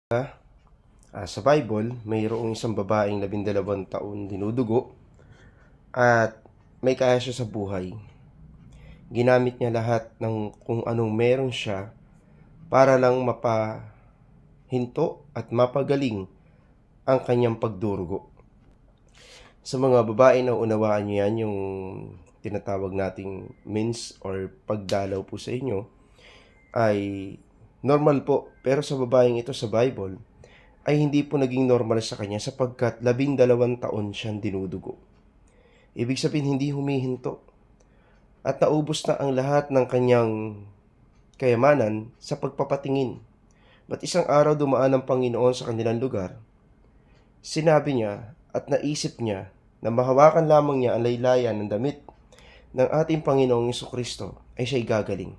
Sa Bible, mayroong isang babaeng 12 taon dinudugo at may kaya siya sa buhay. Ginamit niya lahat ng kung anong meron siya para lang mapahinto at mapagaling ang kanyang pagdurugo. Sa mga babae na unawaan niyo yan, yung tinatawag nating means or pagdalaw po sa inyo, ay normal po. Pero sa babaeng ito sa Bible, ay hindi po naging normal sa kanya sapagkat 12 taon siyang dinudugo. Ibig sabihin, hindi humihinto. At naubos na ang lahat ng kanyang kayamanan sa pagpapatingin. But isang araw dumaan ang Panginoon sa kanilang lugar. Sinabi niya at naisip niya na mahawakan lamang niya ang laylayan ng damit ng ating Panginoong Jesucristo ay siya'y gagaling.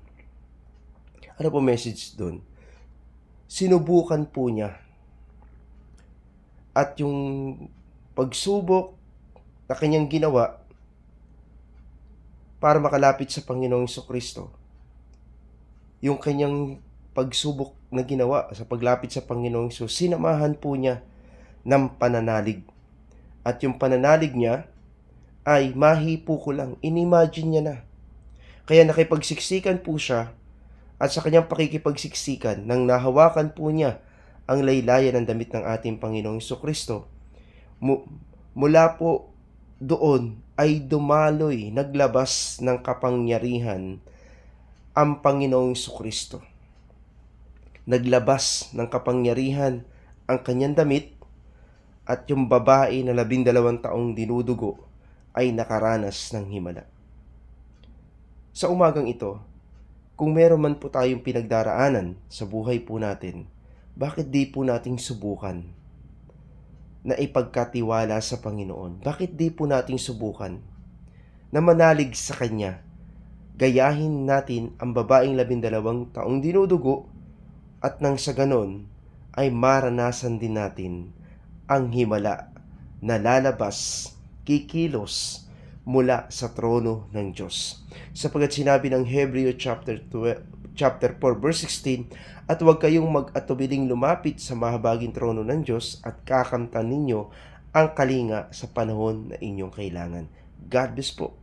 Ano po message doon? Sinubukan po niya. At yung pagsubok na kanyang ginawa para makalapit sa Panginoong Jesucristo, yung kanyang pagsubok na ginawa sa paglapit sa Panginoong Hesus, sinamahan po niya ng pananalig. At yung pananalig niya ay mahipo ko lang. Inimagine niya na. Kaya nakipagsiksikan po siya, at sa kanyang pakikipagsiksikan, nang nahawakan po niya ang laylayan ng damit ng ating Panginoong Jesucristo, mula po doon ay dumaloy, naglabas ng kapangyarihan ang Panginoong Jesucristo. Naglabas ng kapangyarihan ang kanyang damit, at yung babae na 12 taong dinudugo ay nakaranas ng himala. Sa umagang ito, kung meron man po tayong pinagdaraanan sa buhay po natin, bakit di po nating subukan na ipagkatiwala sa Panginoon? Bakit di po nating subukan na manalig sa Kanya? Gayahin natin ang babaeng 12 taong dinudugo, at nang sa ganon ay maranasan din natin ang himala na lalabas, kikilos mula sa trono ng Diyos. Sapagkat sinabi ng Hebreo chapter 4 verse 16, at huwag kayong mag-atubiling lumapit sa mahabaging trono ng Diyos at kakamtan ninyo ang kalinga sa panahon na inyong kailangan. God bless po.